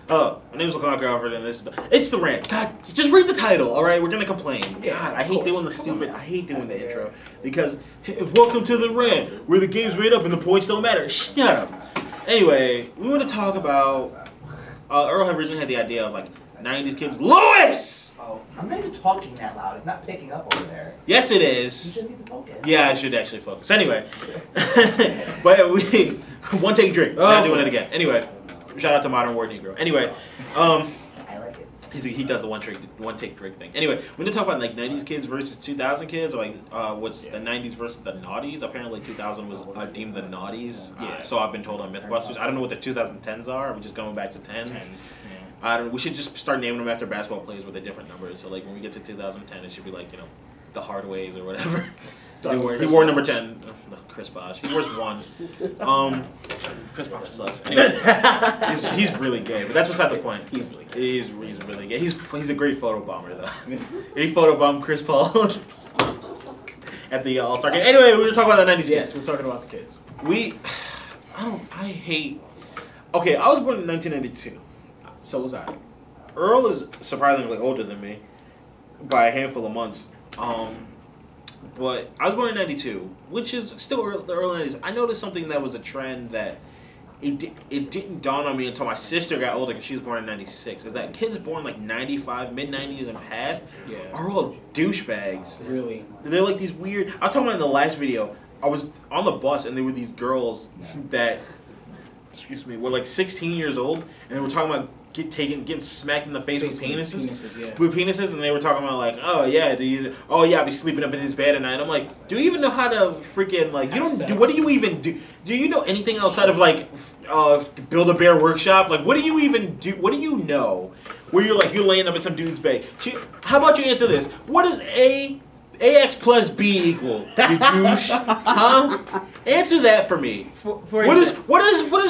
My name's Lacan Crawford, and it's the rant. God, just read the title, all right? We're gonna complain. God, I hate doing the stupid. I hate doing the intro because welcome to the rant, where the game's made up and the points don't matter. Shut up. Anyway, we want to talk about. Earl originally had the idea of like '90s kids. Lewis. Oh, I'm not even talking that loud. It's not picking up over there. Yes, it is. You just need to focus. Yeah, I should actually focus. Anyway, but we one take drink. Not doing it again. Anyway. Shout out to Modern War Negro. Anyway, I like it. He does the one take drink thing. Anyway, we're gonna talk about like '90s kids versus 2000 kids, or like what's the '90s versus the naughties. Apparently, 2000 was deemed the naughties. Yeah. So I've been told on MythBusters. I don't know what the 2010s are. Are we just going back to 10s? Yeah. I don't. We should just start naming them after basketball players with a different numbers. So like when we get to 2010, it should be like the Hardways or whatever. He wore number 10. Chris Bosh. He wears 1. Chris Bosh sucks. Anyway, he's really gay, but that's beside the point. He's really gay. He's really gay. He's a great photo bomber though. He photobombed Chris Paul at the All-Star game. Anyway, we were talking about the 90s kids. Yes, we're talking about the kids. I hate. Okay, I was born in 1992. So was I. Earl is surprisingly older than me by a handful of months. But I was born in 92, which is still the early 90s. I noticed something that was a trend that it didn't dawn on me until my sister got older because she was born in 96. Is that kids born like 95, mid-90s and past are all douchebags. Really? They're like these weird... I was talking about in the last video, I was on the bus and there were these girls that, were like 16 years old and they were talking about getting smacked in the face with penises. With penises, and they were talking about like, oh yeah, I'll be sleeping up in his bed at night. I'm like, do you even know how to freaking like? You don't do. What do you even do? Do you know anything outside of like Build-A-Bear Workshop? Like, what do you even do? What do you know? Where you're laying up in some dude's bed. How about you answer this? What does AX plus B equal? You douche, huh? Answer that for me. What is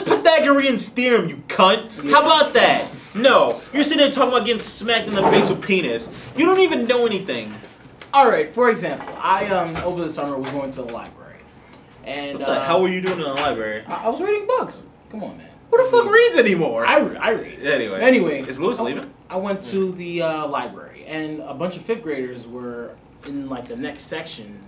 Pythagorean's theorem, you cunt? Yeah. How about that? No, you're sitting there talking about getting smacked in the face with penis. You don't even know anything. All right. For example, I over the summer was going to the library, and what the hell were you doing in the library? I was reading books. Come on, man. Who the fuck reads anymore? I read. Anyway, is Lewis leaving? I went to the library, and a bunch of 5th graders were in like the next section,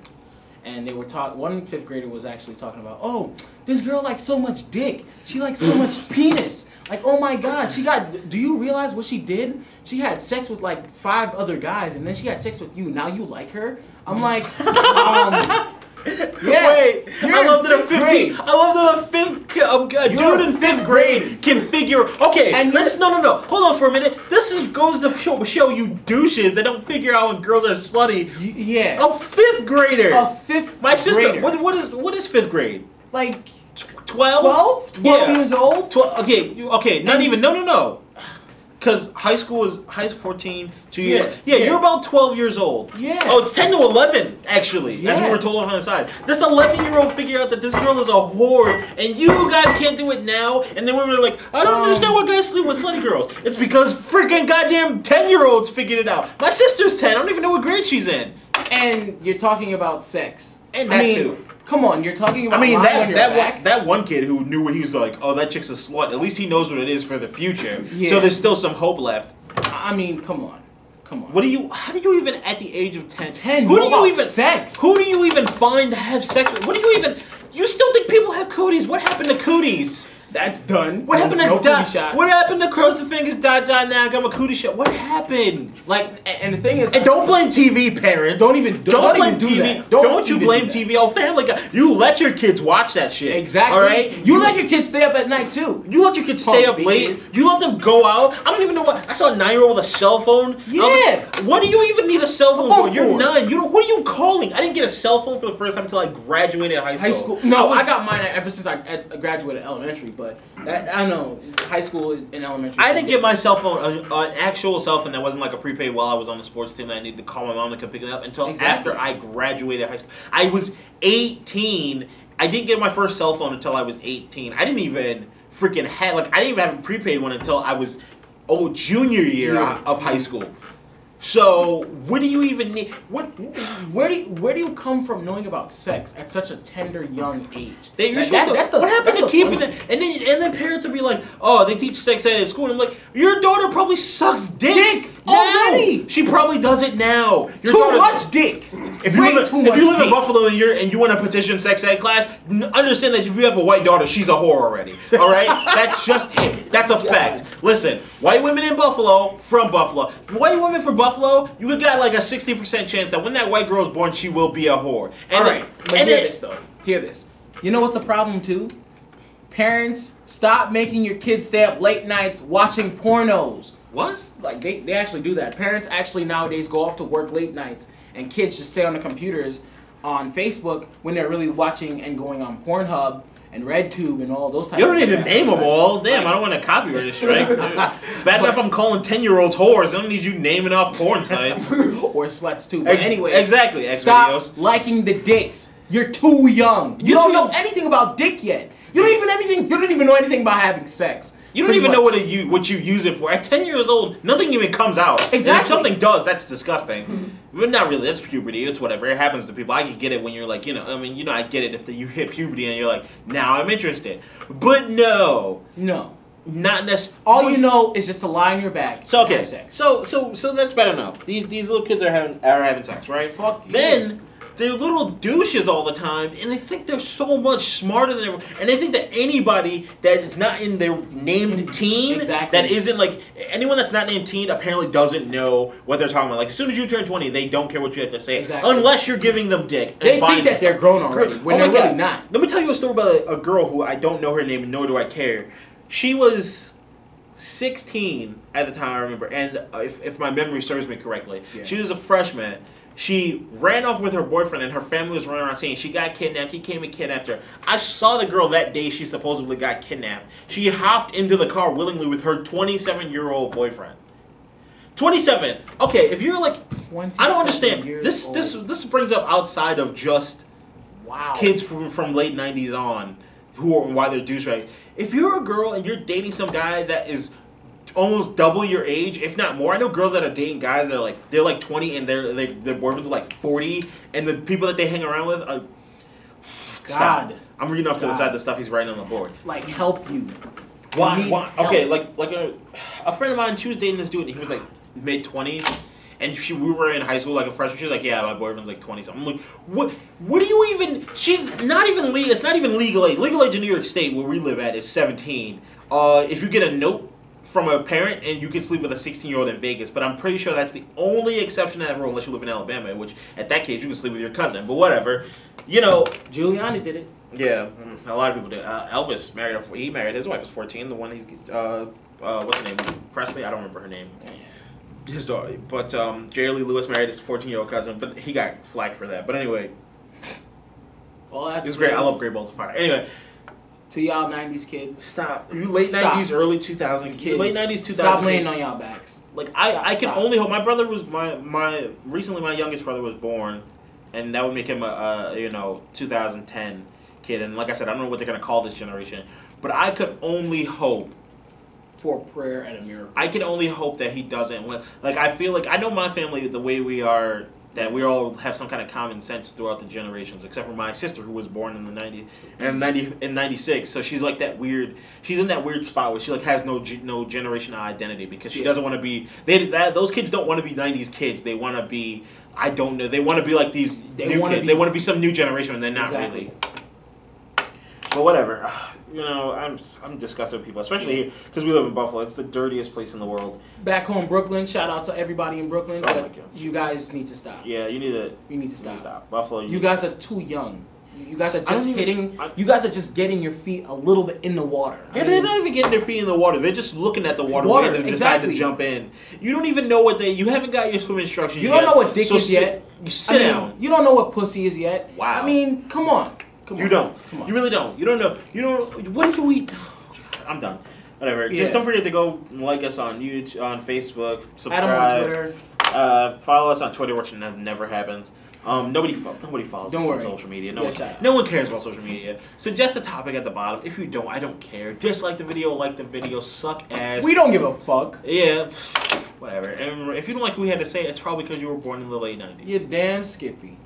and they were one 5th grader was actually talking about, oh, this girl likes so much dick, she likes so much penis, like, oh my god, do you realize what she did? She had sex with like 5 other guys and then she had sex with you. Now you like her? I'm like, yeah. Wait, I love that a dude in 5th grade can figure. Okay, and no. Hold on for a minute. This goes to show you douches that don't figure out when girls are slutty. Yeah. A 5th grader. A 5th. My sister. Grader. What is 5th grade? Like 12? 12 years old. 12. Okay. Not even. No. Because high school is 14, 2 years. Yeah, you're about 12 years old. Yeah. Oh, it's 10 to 11, actually, as we were told on the side. This 11-year-old figured out that this girl is a whore, and you guys can't do it now. And then we were like, I don't understand why guys sleep with slutty girls. It's because freaking goddamn 10-year-olds figured it out. My sister's 10. I don't even know what grade she's in. And you're talking about sex. And that too. Come on, you're talking about that one kid who knew what he was like, oh, that chick's a slut. At least he knows what it is for the future. Yeah. So there's still some hope left. I mean, come on. How do you even at the age of 10? Who do you even find to have sex with? You still think people have cooties? What happened to cooties? That's done. What happened to cootie shots? What happened to cross the fingers, ... now I got my cootie shot? What happened? Like, and the thing is... And don't blame TV, parents. Don't blame TV. Don't you blame TV. Oh, Family Guy. You let your kids watch that shit. Exactly. All right? You let your kids stay up at night, too. You let your kids stay up late. You let them go out. I don't even know what... I saw a 9-year-old with a cell phone. Yeah. Like, what do you even need a cell phone for? You're 9. What are you calling? I didn't get a cell phone for the first time until I graduated high school. No, I got mine ever since I graduated elementary, but... I know, high school and elementary. I didn't get my cell phone, an actual cell phone that wasn't like a prepaid while I was on the sports team that I needed to call my mom to come pick it up until after I graduated high school. I was 18. I didn't get my first cell phone until I was 18. I didn't even freaking have, I didn't even have a prepaid one until I was, junior year of high school. So what do you even need? Where do you come from knowing about sex at such a tender young age? What happened to keeping it? And then parents will be like, oh, they teach sex ed at school. And I'm like, your daughter probably sucks dick already. She probably does it now. Too much dick. If you live in Buffalo and you want to petition sex ed class, understand that if you have a white daughter, she's a whore already. All right, that's just it. That's a fact. Listen, white women in Buffalo, from Buffalo, white women from Buffalo, you got like a 60% chance that when that white girl is born, she will be a whore. All right, but hear this though. Hear this. You know what's the problem too? Parents, stop making your kids stay up late nights watching pornos. What? Like they actually do that. Parents actually nowadays go off to work late nights, and kids just stay on the computers on Facebook when they're really watching and going on Pornhub and RedTube and all those types of things. You don't need to name them all. Damn, I don't want a copyright strike. Bad enough I'm calling 10-year-olds whores. I don't need you naming off porn sites. Or sluts too. But anyway. Exactly. Stop liking the dicks. You're too young. You don't know anything about dick yet. You don't even know anything about having sex. You don't even know what you use it for. At 10 years old, nothing even comes out. Exactly. And if something does, that's disgusting. But not really. That's puberty. It's whatever. It happens to people. I can get it when you're like, I get it if you hit puberty and you're like, now I'm interested. But no. No. Not necessarily. All you know is just to lie on your back. So okay. And have sex. So that's bad enough. These little kids are having sex, right? Fuck you. Then they're little douches all the time, and they think they're so much smarter than everyone. And they think that anybody that is not in their named teen, that isn't like anyone that's not named teen, apparently doesn't know what they're talking about. Like as soon as you turn 20, they don't care what you have to say, unless you're giving them dick. They think that they're grown already when they're really not. Let me tell you a story about a girl who I don't know her name, nor do I care. She was 16 at the time, I remember, and if my memory serves me correctly, she was a freshman. She ran off with her boyfriend, and her family was running around saying she got kidnapped. He came and kidnapped her. I saw the girl that day she supposedly got kidnapped. She hopped into the car willingly with her 27-year-old boyfriend. 27. Okay, if you're like, I don't understand. This brings up outside of just kids from late 90s on why they're douchebags. If you're a girl and you're dating some guy that is almost double your age, if not more. I know girls that are dating guys that are they're like 20 and their boyfriends are like 40, and the people that they hang around with are. Stop. I'm reading off to the side the stuff he's writing on the board. Like help you. Why? Okay, like a friend of mine, she was dating this dude and he was like mid-20s, and we were in high school like a freshman. She was like, yeah, my boyfriend's like 20 something. I'm like, what do you even? She's not even legal. It's not even legal age. Legal age in New York State where we live at is 17. If you get a note from a parent, and you can sleep with a 16-year-old in Vegas, but I'm pretty sure that's the only exception to that rule unless you live in Alabama, which at that case you can sleep with your cousin. But whatever, Giuliani did it. Yeah, a lot of people did. Elvis married his wife was 14. The one he's what's her name? Presley. I don't remember her name. His daughter. But Jerry Lee Lewis married his 14-year-old cousin, but he got flack for that. But anyway, this is great. I love Great Balls of Fire. Anyway. To y'all 90s kids. Stop. You late 90s, early 2000s kids. Late 90s, 2000s. Stop laying on y'all backs. Like, I can only hope. My brother was, recently my youngest brother was born, and that would make him a 2010 kid. And like I said, I don't know what they're going to call this generation, but I could only hope. For a prayer and a miracle. I can only hope that he doesn't. Like, I feel like, I know my family, the way we are, that we all have some kind of common sense throughout the generations, except for my sister who was born in the 90s and in 96. So she's like that weird. She's in that weird spot where she like has no generational identity because she doesn't want to be. Those kids don't want to be 90s kids. They want to be. I don't know. They want to be like these new kids. They want to be some new generation, and they're not really. But whatever. I'm disgusted with people, especially here because we live in Buffalo. It's the dirtiest place in the world. Back home, Brooklyn. Shout out to everybody in Brooklyn. Oh my God. You guys need to stop. Yeah, you need to stop. Buffalo. You guys are too young. You guys are just You guys are just getting your feet a little bit in the water. Yeah, they're not even getting their feet in the water. They're just looking at the water and decide to jump in. You don't even know what you haven't got your swim instructions. You don't know what dick is yet. You sit down. You don't know what pussy is yet. Wow. I mean, come on. You don't. You really don't. You don't know. You don't. What do we? Oh, God, I'm done. Whatever. Just don't forget to go like us on YouTube, on Facebook, subscribe. Add them on Twitter. Follow us on Twitter, which never happens. Nobody follows us on social media. No one cares about social media. Suggest a topic at the bottom. If you don't, I don't care. Dislike the video, like the video, suck ass. We don't give a fuck. Yeah. Whatever. And if you don't like what we had to say, it's probably because you were born in the late 90s. You damn Skippy.